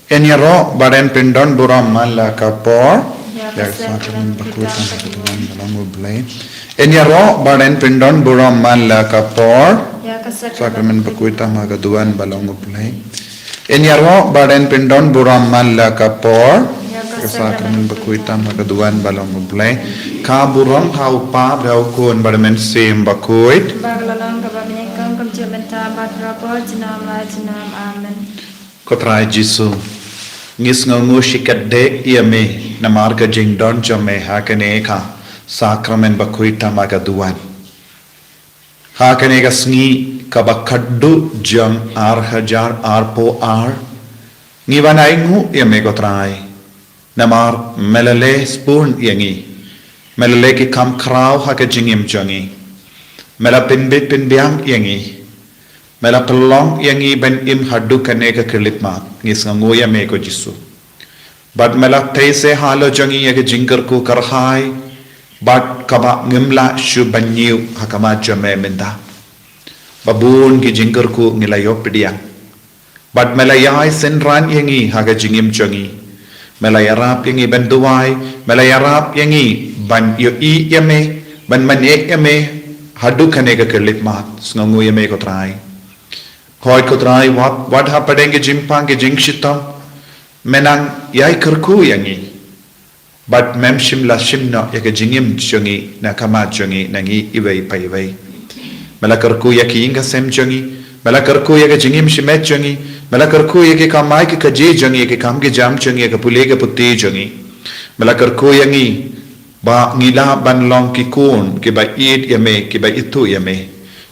Enyaro badan pindon buram mala kapor. Ya sakramen bakuitan ketuan dalam blai. Enyaro badan pindon buram mala kapor. Sakramen bakuitan magaduan balong blai. Enyaro badan pindon buram mala kapor. Sakramen bakuitan magaduan balong blai. Ka buram hau pa brau kun badamen sim bakuit. Bagalalong kabamenikang kumjumenta badrapor jinam la jinam amen. Kotrai Jisu ngis ngongu shikat dek iame namarga jingdon jome hakane ka sakramen bakuita magaduan hakane ka sngi kabakaddu jam ar hajar arpo ar ngiwanaingu iame kotrai namar melale spoon yangi melale ki kam kraw haka jingim jangi mela pinbit pinbiang yangi mela pelong yangi ben im haddu kane ka kelip ma ngis ngoya me ko Jisu but mela tese halo jangi ya jingar ko karhai but kaba ngimla shu banyu hakama jame menda babun ki jingar ko ngilayo pidia but mela yai senran yangi haga jingim jangi mela yarap yangi ben duwai mela yarap yangi ban yo I yame ban mane yame haddu kane ka kelip ma ngoya me ko trai Hoi kutrai what hapadenge jimpang ke jingshitam menang yai kerku yangi but mem shimla shimna yake jingim chungi nakama chungi nangi iwei paiwei mela kerku yake inga sem chungi mela kerku yake jingim shimet chungi mela kerku yake kamai ke kaji chungi yake kam ke jam chungi yake pule ke putti chungi mela kerku yangi ba ngila banlong ki kun ke ba id yame ke ba itu yame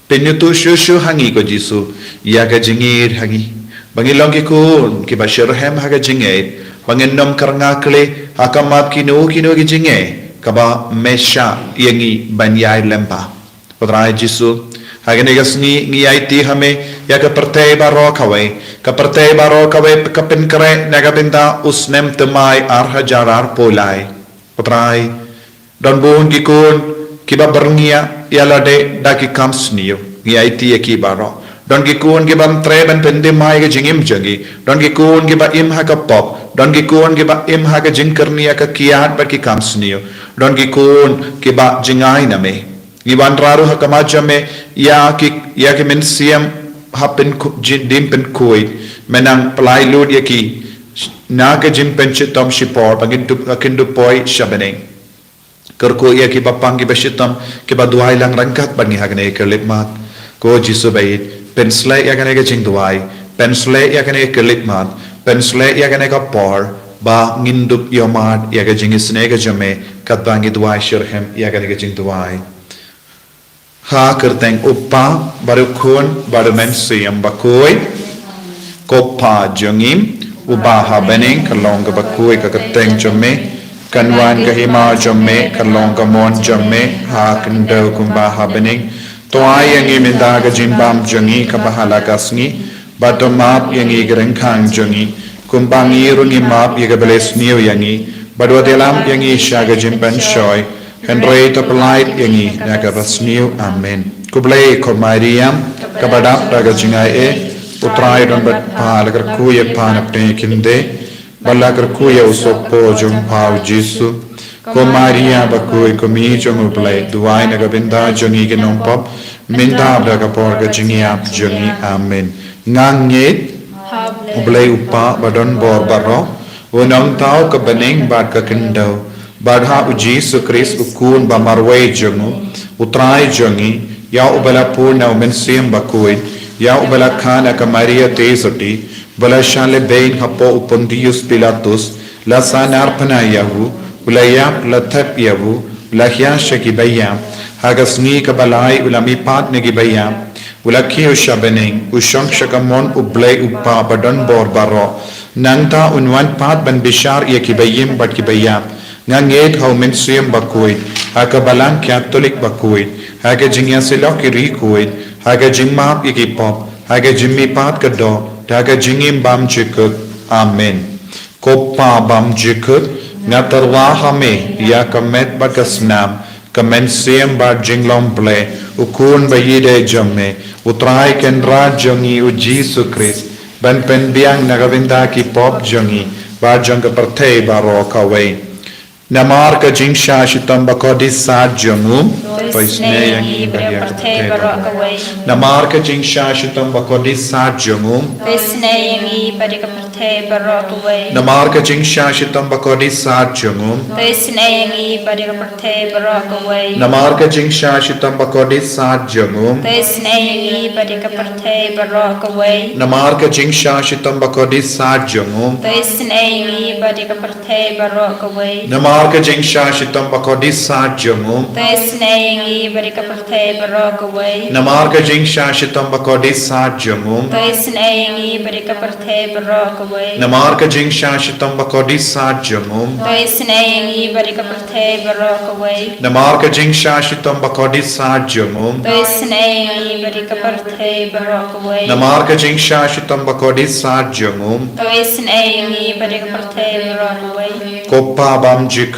penyutu shushu hangi ko Jisu ya ka jingir hangi bangilong ki kun ki ba shirhem ha ka jingir banginom karnga kle hakamap kinu ki jinge ka ba mesha yangi banyai lempa podrai Jisu hagene gasni ngi aiti hame ya ka pertei baro kawe ka penkre naga benda usnem temai ar hajarar polai podrai don bun ki kun kiba berngia yalade daki kamsniyo ngi aiti ki baro don ki kun ki bam treben pende mai ge jingim jangi don ki kun ki ba im ha ka pop don ki kun ki ba im ha ka jingkarnia ka kiat ba ki kamsniyo don ki kun ki ba jingai na me ngi banraru ha kamaja me ya ki men siam happen dim pen koi menang plai lud ya ki na ka jim pen chitom shipor bangin tu akindu poi shabeneng kerko ia ki bapang ki beshitam ki baduai lang rangkat bani hagne kelip mat ko Jisu bait pensle ya kane ke jing duai pensle ya kane kelip mat pensle ya kane ka por ba ngindup yomat ya ke jingisynei ke jame kat bangi duai shirhem ya kane ke jing duai ha kerteng uppa baru kun baru men siam bakoi kopa jongim ubaha bening kalong ke bakoi ka kerteng jame kanwan kahima jamme kalong kamon jamme ha kendo kumba habening toai yangi minda ga jimbam jangi kabahala kasngi batomap yangi gerengkang jangi kumbangi rungi map yaga beles niu yangi badwa delam yangi shaga jimban shoy henry toplait yangi naga basniu amen kublai ko mariam kabadap daga jingai e utrai don bat palagar kuye panapne kinde balakar kuya usopo jom pau Jisu ko Maria bakui ko mi jom uplay duai na gabinda jongi ke nompop minda abda kapor ka jingiap jongi amen ngangit uplay upa badon bor baro unang tau ka baning bad ka kindaw badha u Jisu Christ ukun ba marway jongu utray jongi ya ubala purna umensim bakui ya ubala khana ka Maria tesoti bala shale bein hapo Pontius Pilatus la sanar panayahu ulayam la tapyahu ulahya shakibayam hagasni kabalai ulami pat negibayam ulakhi ushabening ushang shakamon ublay upa badan bor baro nangta unwan pat ban bishar yakibayim batkibayam nganget haumen siyam bakuit hakabalang Catholic bakuit haga jingya silok irikuit haga jingmap yakipop haga jimmi pat kado daga jingim bam jikut amen kopa bam jikut ngatarwa hame ya kamet bagasnam kamen siem ba jinglom ble ukun bayide jamme utrai kendra jangi u Jisu Christ ban pen biang nagavinda ki pop jangi ba janga parthe baro kawe namar ka jingsha shitam bakodi sa jangu toisne yangi badia parthe baro kawe namar ka jingsha shitam bakodi sa jangu toisne yangi badia parthe baro kawe namar ka jingsha shitam bakodi sa jangu toisne yangi badia parthe baro kawe namar ka jingsha shitam bakodi sa jangu toisne yangi badia parthe baro kawe namar ka jingsha shitam bakodi sa jangu toisne yangi badia parthe baro kawe namar ka jingsha shitam bakodi sa jangu toisne yangi badia parthe baro kawe namar ka jingsha shitam bakodi sa jangu toisne yangi badia parthe baro kawe namar ka jingsha shitam bakodi sa jangu toisne yangi badia parthe baro kawe namar ka jingsha shitam bakodi sa jangu toisne yangi badia parthe baro kawe namar ka jingsha shitam bakodi sa jangu toisne yangi badia parthe baro kawe koppa bam jik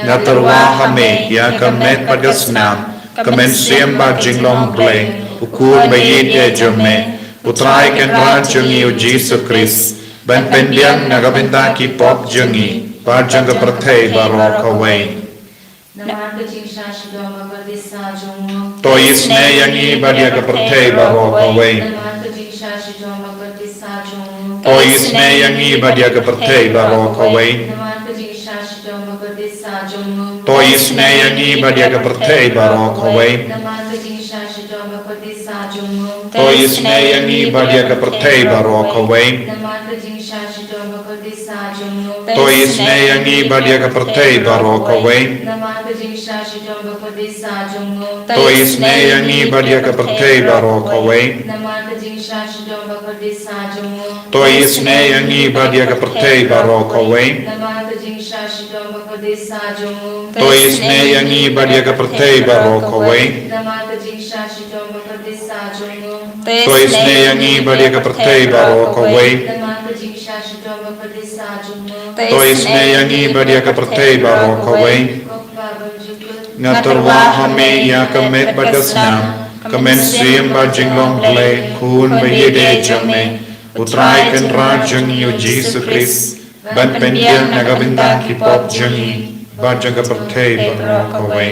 natarwa hame ya kamet pagasnam kamen siam ba jinglong bleng ukur bayite jome utrai ken ran jangi o Jesus Christ ban pendiang nagavinda ki pop jangi ba janga parthe baro kawe Namar ka jingsha shidom bakodi sa jangu to isne yangi badia ka parthe baro kawe Namar ka jingsha shidom bakodi sa jangu to isne yangi badia ka parthe baro kawe Namar ka jingsha shidom bakodi sa jangu to isne yangi badia ka parthe baro kawe Namar ka jingsha shidom bakodi sa jangu to isne yangi badia ka parthe baro kawe Namar ka jingsha shidom bakodi sa jangu to isne yangi badia ka parthe baro kawe Namar ka jingsha shidom bakodi sa jangu to isne yangi badia ka parthe baro kawe Namar ka jingsha shidom bakodi sa jangu to isne yangi badia ka parthe baro kawe Namar ka jingsha shidom bakodi sa jangu to isne yangi badia ka parthe baro kawe Namar ka jingsha shidom bakodi sa jangu to isne yangi badia ka parthe baro kawe Namar ka jingsha shidom bakodi sa jangu to isne yangi badia ka parthe baro kawe Koppa banjukut ngatarwa hame ya kamet pagasnam kamen siam ba jinglong bleng kun bayite jome utrai ken ran jangi o Jesus Christ ban pendiang nagavinda ki pop jangi ba janga parthe baro kawe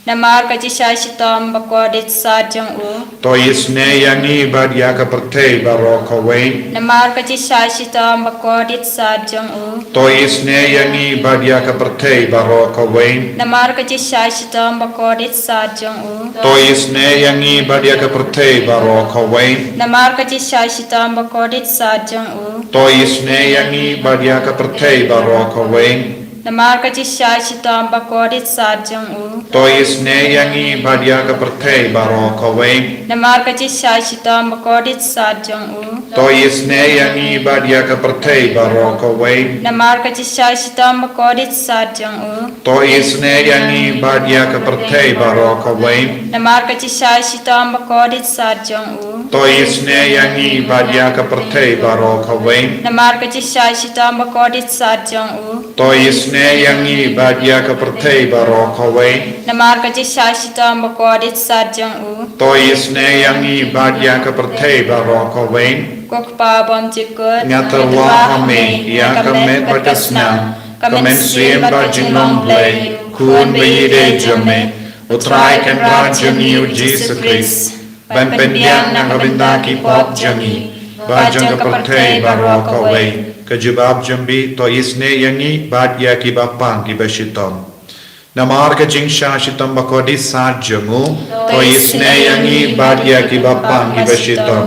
namar ka jisha shitam bakodi sa jangu to isne yangi badia ka parthe baro kawe namar ka jisha shitam bakodi sa jangu to isne yangi badia ka parthe baro kawe namar ka jisha shitam bakodi sa jangu to isne yangi badia ka parthe baro kawe namar ka jisha shitam bakodi sa jangu to isne yangi badia ka parthe baro kawe namar ka jisha shitam bakodi sa jangu to isne yangi badia ka parthe baro kawe namar ka jisha shitam bakodi sa jangu to isne yangi badia ka parthe baro kawe namar ka jisha shitam bakodi sa jangu to isne yangi badia ka parthe baro kawe namar ka jisha shitam bakodi sa jangu to isne yangi badia ka parthe baro kawe namar ka jisha shitam bakodi sa jangu to isne yangi badia ka parthe baro kawe namar ka jisha shitam bakodi sa jangu to isne yangi badia ka parthe baro kawe kokpa bom jikut ngatarwa hame ya kamet pagasnam kamen siam ba jinglong bleng kun bayite jome utrai ken ran jangi o Jesus Christ ban pendiang nagavinda ki pop jangi ba janga parthe baro kawe kajibab jambi to isne yangi badia ki bapang ki bashitom namar ka jingsha shitam bakodi sa jangu to isne yangi badia ki bapang ki bashitom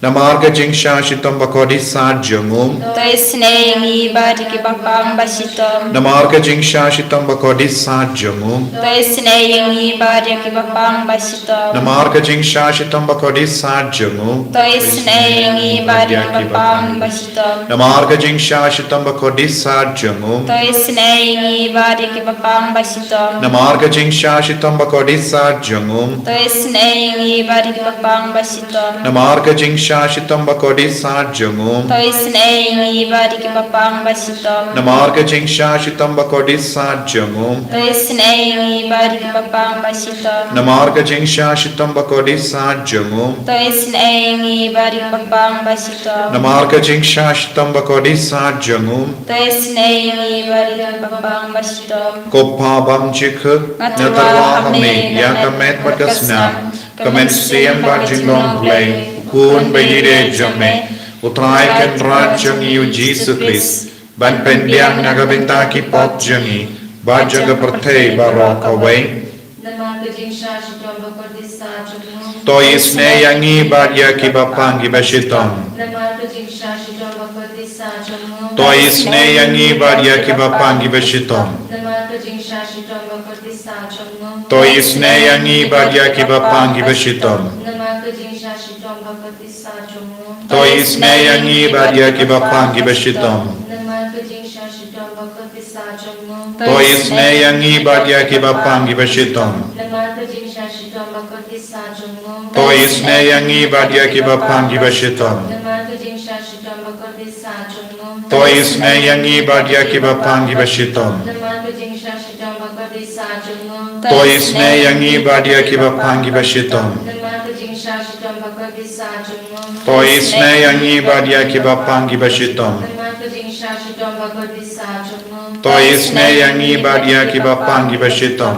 namar ka jingsha shitam bakodi sa jangu to isne yangi badi ki bapang basitom namar ka jingsha shitam bakodi sa jangu to isne yangi badi ki bapang basitom namar ka jingsha shitam bakodi sa jangu to isne yangi badi ki bapang basitom namar ka jingsha shitam bakodi sa jangu to isne yangi badi ki bapang basitom namar ka jingsha shitam bakodi sa jangu to isne yangi badi ki bapang basitom namar ka jingsha Jingsashitam Bakodisa Jungum Toi Sinei Ngi Badi Kipapang Basitom Namarga Jingsashitam Bakodisa Jungum Toi Sinei Ngi Badi Kipapang Basitom Namarga Jingsashitam Bakodisa Jungum Toi Sinei Ngi Badi Kipapang Basitom Namarga Jingsashitam Bakodisa Jungum Toi Sinei Ngi Badi Kipapang Basitom Kopabam Jikh Natarwa Hame Yakamet Bagasnam Kamen Siam Jingisynei-blei Kun Begire Jame Utrai Ken Rajang Yu Jesus Christ Ban Pendiang Nagabinta Ki Pot Jangi Bajaga Prate Barok Away Namarga Jingisynei-blei Bakordisa Jungum Toyisne Yangi Badya Ki Bapangi Bashitam Namarga Jingisynei-blei Bakordisa Jungum Toyisne Yangi Badya Ki Bapangi Bashitam Namarga Jingisynei-blei Bakordisa Jungum Toyisne Yangi Badya Ki Bapangi Bashitam Namarga Jingisynei-blei Bakordisa Jungum Toyisne Yangi Badya Ki Bapangi Bashitam Namarga Jingisynei-blei Bakordisa Jungum Toyisne Yangi Badya Ki Bapangi Bashitam Namarga Jingisynei-blei Bakordisa Jungum Toyisne Yangi Badya Ki Bapangi Bashitam Namarga Jingisynei-blei Bakordisa Jungum Toyisne Yangi Badya Ki Bapangi Bashitam Namarga Jingisynei-blei Bakordisa Jungum Toyisne Yangi Badya Ki Bapangi Bashitam Namarga Jingisynei-blei Bakordisa Jungum Toyisne Yangi Badya Ki Bapangi Bashitam Namarga Jingisynei-blei Bakordisa Jungum Toyisne Yangi Badya Ki Bapangi Bashitam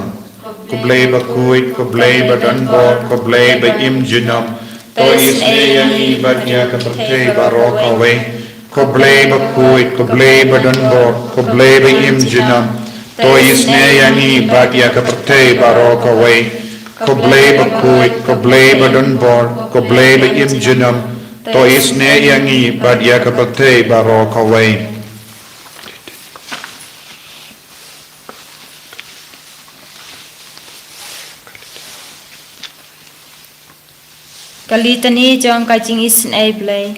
Kublai Bakuit Kublai Badanbor Kublai Baim Jinam Toyisne Yangi Badya Ki Prate Barok Away Kublai Bakuit Kublai Badanbor Kublai Baim Jinam Toyisne Yangi Badya Ki Prate Barok Away Kublai Bakuit Kublai Badanbor Kublai Baim Jinam Toyisne Yangi Badya Ki Prate Barok Away Kalitani Jong Ka Jingisynei-blei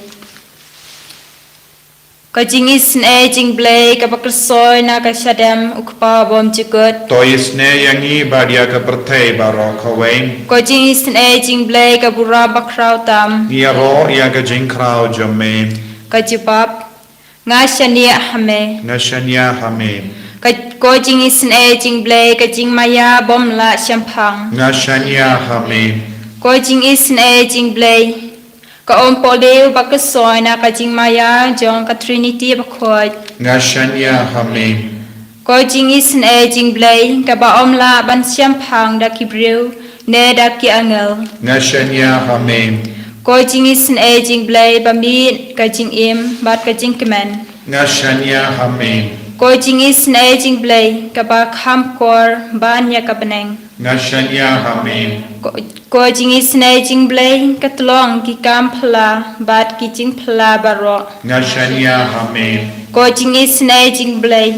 Ka Jingisynei-blei Ka Bakrsoy Na Ka Shadam Ukpa Bom Jikut Toyisne Yangi Badya Ki Prate Barok Away Ka Jingisynei-blei Ka Bura Bakrau Tam Yaro Yaga Jinkrao Jame Ka Jibab Nga Shania Hame Nashanya Hame Ko Jingisynei-blei Ka Jingmaya Bom La Shampang Nashanya Hame Ko Jingisynei-blei Ka Ompoleu Bakrsoy Na Ka Jingmaya Jong Ka Trinity Bakhoi Nashanya Hame Ko Jingisynei-blei Ka Ba Omla Ban Shampang Da Kibreu Ne Da Ki Angel Nashanya Hame Ko Jingisynei-blei Ba Mi Ka Jingim Bat Ka Jingkemen Nashanya Hame Ko Jingisynei-blei Ka Ba Kham Kor Ban Ya Ka Beneng Nashanya Hame Ko Jingisynei-blei Ka Tlong Ki Kam Phla Bat Ki Jing Phla Baro Nashanya Hame Ko Jingisynei-blei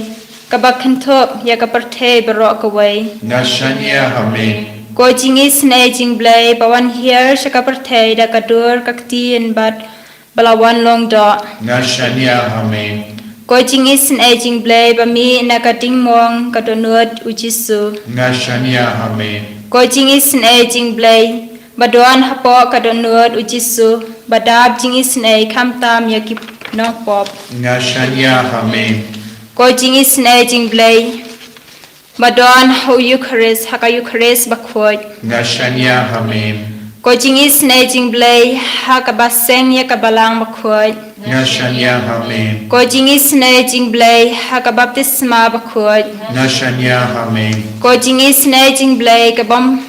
Ka Ba Khanthop Ya Ka Prate Baro Ka Wei Nashanya Hame Ko Jingisynei-blei Ba Wan Hier Sha Ka Prate Da Ka Dur Ka Ktien Bat Balawan Long Do Nashanya Hame Ko Jingisynei-blei Ba Mi Na Ka Ting Mong Ka Donut Ujisu Nashanya Hame Ko Jingisynei-blei Ba Don Hapo Ka Donut Ujisu Ba Dab Jingisynei Kham Tam Ya Ki Nong Pop Nashanya Hame Ko Jingisynei-blei Ba Don Ho Eucharist Ha Ka Eucharist Ba Khoi Nashanya Hame Ko Jingisynei-blei Ha Ka Ba Seng Ya Ka Balang Ba Khoi Nashanya Hame Ko Jingisynei-blei Ha Ka Baptisma Ba Khoi Nashanya Hame Ko Jingisynei-blei Ka Bom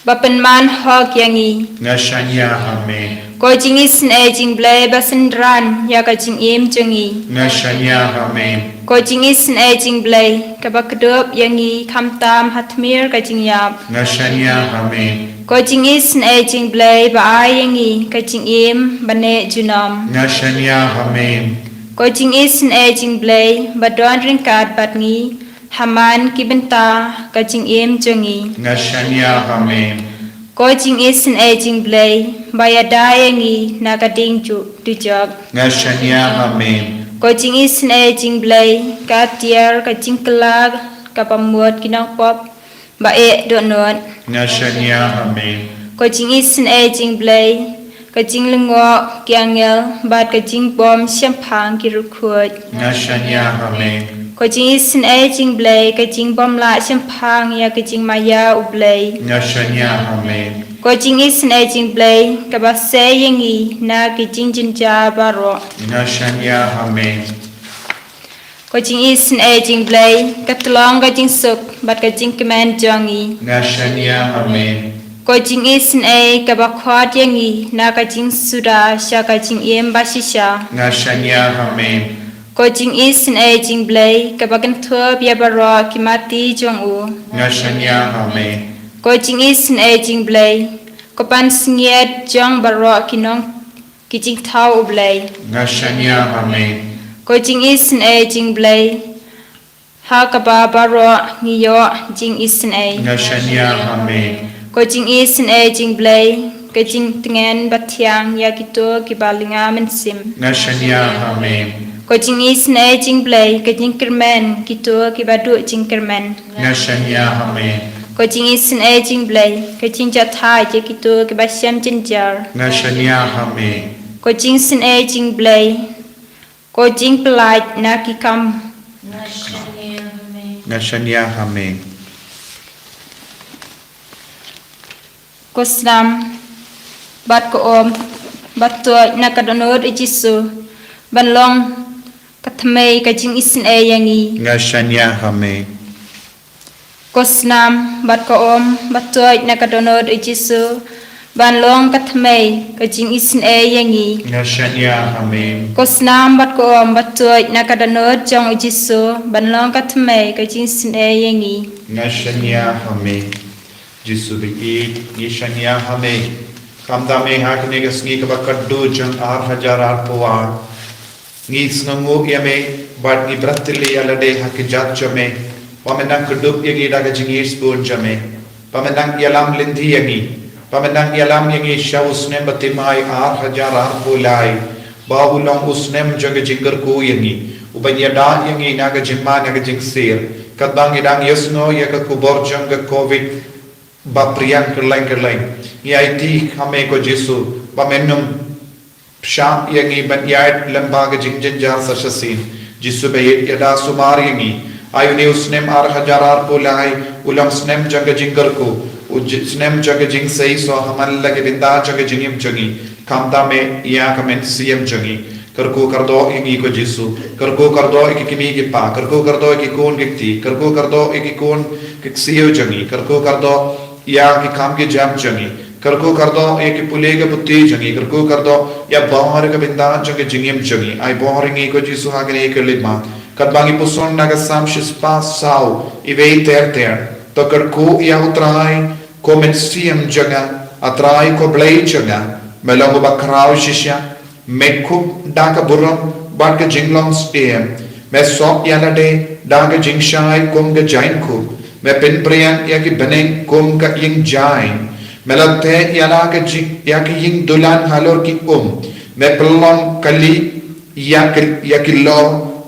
Ba Penman Hok Yangi Nashanya Hame Ko Jingisynei-blei Ba Sendran Ya Ka Jingim Jengi Nashanya Hame Ko Jingisynei-blei Ka Ba Kedup Yangi Kham Tam Hatmir Ka Jingyap Nashanya Hame Ko Jingisynei-blei Ba Ai Yangi Ka Jingim Ba Ne Junom Nashanya Hame Ko Jingisynei-blei Ba Don Ringkat Bat Ngi Haman Ki Benta Ka Jingim Jengi Nashanya Hame Ko Jingisynei-blei Ba Ya Da Yangi Na Ka Ding Ju Dujok Nashanya Hame Ko Jingisynei-blei Ka Tiar Ka Jingkelag Ka Pamut Kinong Pop Ba E Donut Nashanya Hame Ko Jingisynei-blei ka jing lengo kyangel bat ka jing bom shampang ki rukhut Ngashanya Amen. ko Jingisynei-blei ka jing bom la shampang ya ka jing maya ublei Ngashanya Amen. ko Jingisynei-blei ka ba se yengi na ki jing jinja baro Ngashanya Amen. ko Jingisynei-blei ka tlong ka jing suk bat ka jing kemen jongi Ngashanya Amen. ko Jingisynei ka ba khwat yengi na ka jing suda sha ka jing yem ba shisha Ngashanya Amen. ko Jingisynei-blei ka ba kan thua bia baro ki mati jong u Ngashanya Amen. ko Jingisynei-blei ko pan sniet jong baro ki nong ki jing thau ublei Ngashanya Amen. ko Jingisynei-blei ha ka ba baro ngiyo Jingisynei Ngashanya Amen. ko Jingisynei-blei ka jing tengen bathiang ya ki to ki balinga men sim Ngashanya Amen. ko Jingisynei-blei ka jing kermen ki to ki badu jing kermen Ngashanya Amen. ko Jingisynei-blei ka jing jathai je ki to ki ba syam jinjar Ngashanya Amen. ko Jingisynei-blei ko jing pelaj na ki kam Ngashanya Amen. ko slam bat ko om bat to na ka donor ijisu ban long ka thmei ka Jingisynei yangi Ngashanya Amen. ko slam bat ko om bat to na ka donor ijisu ban long ka thmei ka Jingisynei yangi Ngashanya Amen. ko slam bat ko om bat to na ka donor jong ijisu ban long ka thmei ka Jingisynei yangi Ngashanya Amen. Jisu bi Ngashanya Amen. Kamda me hakne gasngi ka bakaddu jang 8000 puar. Ngi snangu yame bad ngi bratili alade hakijat jame. Pamenang kudup yangi daga jingis bun jame. Pamenang yalam lindhi yangi. Pamenang yalam yangi sha usne batimai 8000 pulai. Bawulong usnem jaga jingar ku yangi. Ubanyada yangi naga jimma naga jingsir. Kadang idang yasno yaka kubor janga covid bapriang kerlain yaitu kami ko Jesu bamenum sha yangi ban yait lembaga jinginjar sasasin Jesu bayit yada sumar yangi ayuni usnem 8000 pulai ulam snem jaga jingar ko snem jaga jingsei so hamal lage binda jaga jingim jangi kamta me ya kamen siem jangi करको कर दो एक को जीसु करको कर दो एक किमी की पा करको कर दो एक कौन किती करको कर दो एक कौन किसियो जंगी करको कर दो या की काम के जाम जंगी करको कर दो एक पुले के पुत्ती जंगी करको कर दो या बाहर का बिंदा जंगे जिंगिम जंगी आई बाहर एक को जीसु हागे एक लिमा कदबांगी पुसोन नागा साम शिस्पा साउ इवे ter तो करको या उतराई को मेंसियम जंगा अतराई को ब्लेई जंगा मेलोंगो बकराव शिष्या Mekub daga buram badga jinglong stem me sop yanade daga jingshai kumga jainku me pinpriyan yaki beneng kumga ying jain melate yanaga yaki ying dulan halor ki me pelong kali yaki lo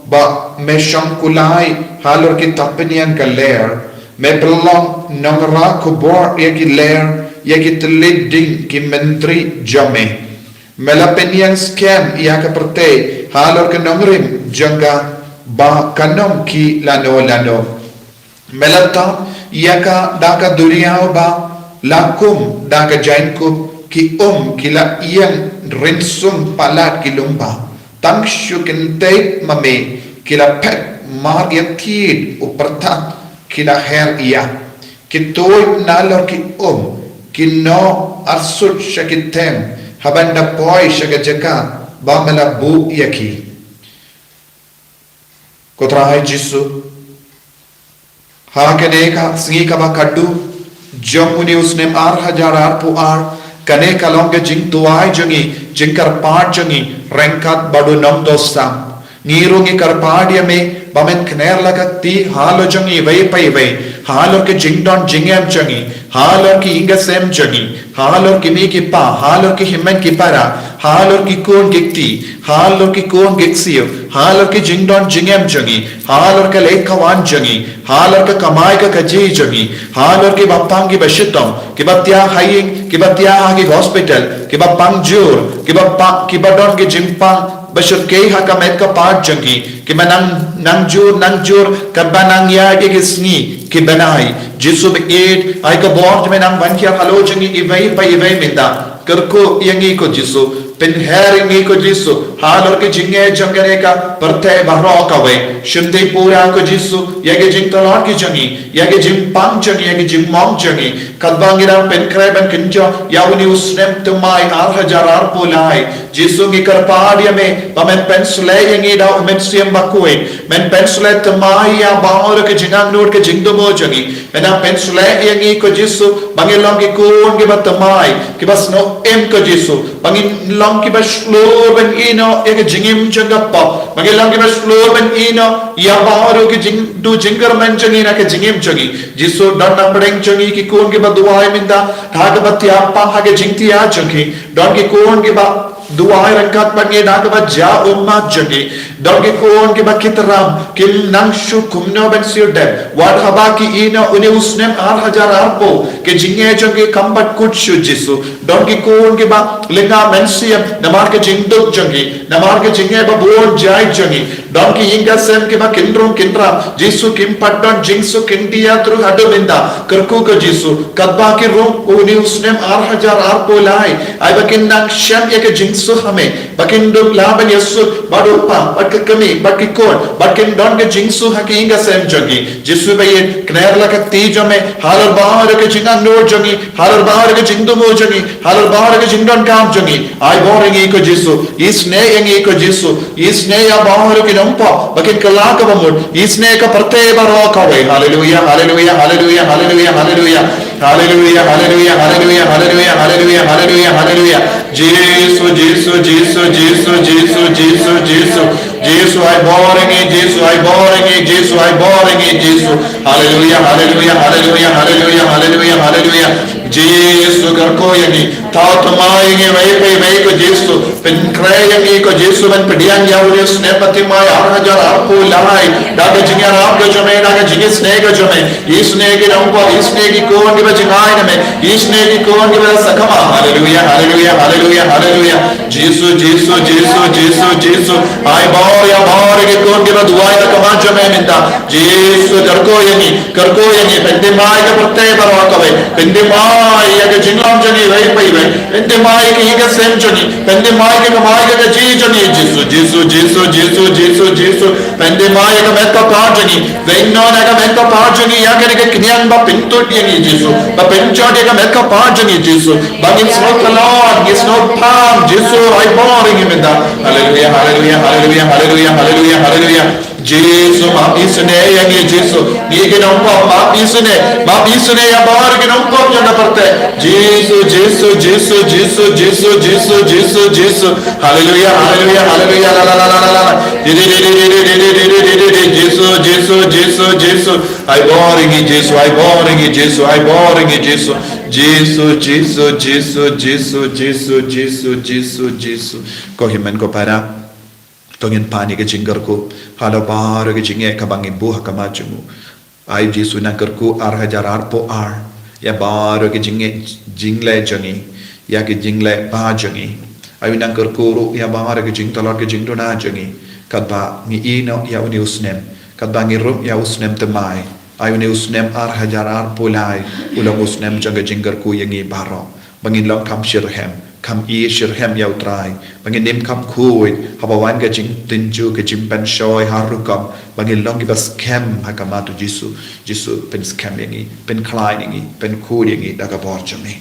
ba me shankulai halor ki tapinian galer me pelong nangra kubor yaki ler yaki teliding ki mentri jame Melapenian scam ia ke perte halor ke nongrim jangga ba kanom ki lano melata ia ka daga duriau ba lakum daga jainkum ki kila iang rinsum palat ki lumba tang syukinte mame kila pet mar yatid uperta kila her ia ki toy nalor ki ki no arsut shakitem habanda poi shaga jaka bamela bu yaki kotrahay Jesu hakene ka singi ka ba kaddu jomuni usne 8000 puar kane kalonge jing tuai jangi jingkar part jangi renkat badu nom dosam nirungi karpadia me bamen kner lagati halo jangi vai pai vai halor ki jingdon jingem jangi halor ki ingasem jangi halor ki mi ki pa halor ki himmen ki para halor ki kon gikti halor ki kon giksio halor ki jingdon jingem jangi halor ka lekawan jangi halor ka kamai ka kaji jangi halor ki bapang ki bashitom ki batya haying ki batya ki hospital ki bapang jur ki badon ki jimpang bashur kei hakamet ka part jangi ki nang jur ka banang ya ki gisni ki banai jisu be eight ai ka bord me nang ban kya halo jangi ivai pa ivai minda karko yangi ko jisu pen heringi ko jisu halor ke jinge jangare ka parthe bahro ka we shinde pura ko jisu yage jing talon ki jangi yage jing pang jangi yage jing mom jangi kadbangira pen kreban kinjo yauni usnem tumai 6000 polai jisu ngi karpadia me pamen pensule yangi da umen siem bakue men pensule tumai ya bahor ke jingang nur ke jingdomo jangi mena pensule yangi ko jisu bangilong ki kun ki batamai ki basno em ko jisu bangin long ki bas floor ben ino ek jingim janga pa bangilong ki bas floor ben ino ya bahor ke jing du jingar men jangi na ke jingim jangi jisu don na padeng jangi ki kun ki baduai minda thagabatya pa hage jingti ya jangi don ki kun ki ba duai rangkat bangi daga ba ja umma jangi don ki kun ki ba kitram kim nang shu kumno ben sir dem wat haba ki ino uni usnem 6000 arpo ke jinge jangi kambat kut shu jisu don ki kun ki ba linga mensiam namar ke jingduk jangi namar ke jinge ba bon jai jangi don ki inga sem ki ba kindrum kindra jisu kim padon jingsu kindia tru hadu minda karku ko jisu kadba ki rum uni usnem 6000 arpo lai ai ba kin nang sham ek jingsu hame bakin duk laban yesu badu pa bak kami bak kon bakin don ke jingsu haki inga sem jangi jisu ba ye knerla ka tijo me halor bahar ke jinga no jangi halor bahar ke jingdu mo jangi halor bahar ke jingdon kam jangi ai boring ko jisu isne yangi ko jisu isne ya bahar ke nampa bakin kala ka bamud isne ka parte baro ka we hallelujah hallelujah hallelujah hallelujah hallelujah hallelujah hallelujah hallelujah hallelujah hallelujah hallelujah hallelujah jisu jisu jisu jisu jisu jisu jisu jisu ai boring jisu ai boring jisu ai boring jisu hallelujah hallelujah hallelujah hallelujah hallelujah hallelujah jisu garko yani tau tamai nge vai ko jisu pen kray yani ko jisu ben pedian ya ule snepati mai 6000 arpo lai daga jinga rap ga jame daga jingis ne ga jame isne ge nampa isne ki kon ge bajinai ne me isne ki kon ge sakama hallelujah hallelujah hallelujah hallelujah jisu jisu jisu jisu jisu ai bor ya bor ge kon ge duai da kama jame minda jisu garko yani pende mai ga pratte barwa kave pende mai ya ge jinglam jani vai pai vai pende mai ge ga sem jani pende mai ga ji jani jisu jisu jisu jisu jisu jisu pende mai ga metta pa jani venno na ga metta pa jani ya ge kinyan ba pintot yani jisu ba penchot ga metta pa jani jisu bagin sno kalon is no palm jisu I boring him in that hallelujah hallelujah hallelujah hallelujah hallelujah hallelujah jisu ma isne yangi jisu ye ge nampa ma isne ya bahar ge nampa jana parte jisu jisu jisu jisu jisu jisu jisu jisu hallelujah hallelujah hallelujah la la la la la jisu jisu jisu jisu I boring jisu I boring jisu I boring jisu jisu jisu jisu jisu jisu jisu jisu jisu ko himen ko para tongin pani ke jinggar ko halo bar ke jinge ka bangin buha ka majumu ai jisu na karku 6000 arpo ar ya bar ke jingle jangi ya ke jingle ba jangi ai na karku ya bar ke jing talor ke jing dona jangi kadba ni ino ya uni usnem kadba ngi rum ya usnem temai ai uni usnem 6000 arpo lai ulang usnem jaga jinggar ku yangi baro bangin long kam shirhem kam i shirhem yau trai bangin nim kam kui habawan ga jing tinju ga jing ban shoy harukam bangin long gi bas kem hakamatu jisu pen scam yangi pen klein yangi pen ku yangi daga borjami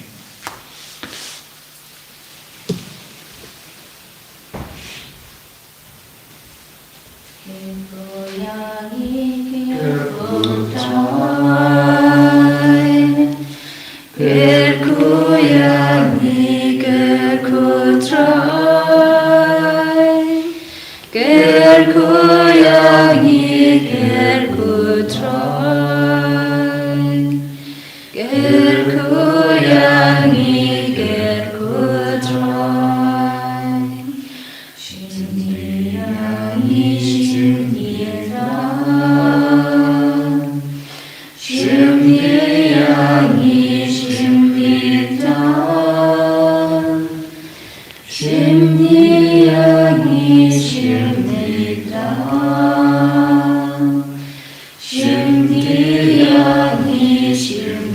Shimdiani Shimdidam Shimdiani Shimdidam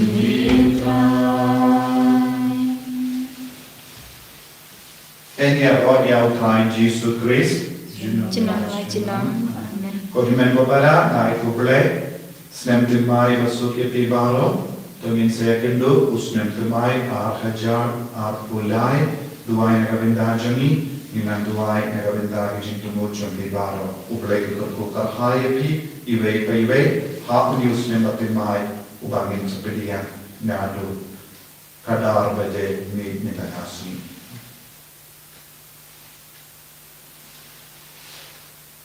En jag var i autain Jesus Christ. Jinam. Kodimen babara nai kuble. Snem timai masuk yapi baro. Tungin saya kendo usnem timai hajar pulai. Duai nagabinda jami. Inan duai nagabinda kijintumut jami baro. Uble ikut yapi. Iwe pa iwe. Hapun usnem batimai. Ubangin sepedian. Nadu. Kadar bade ni nitanasi.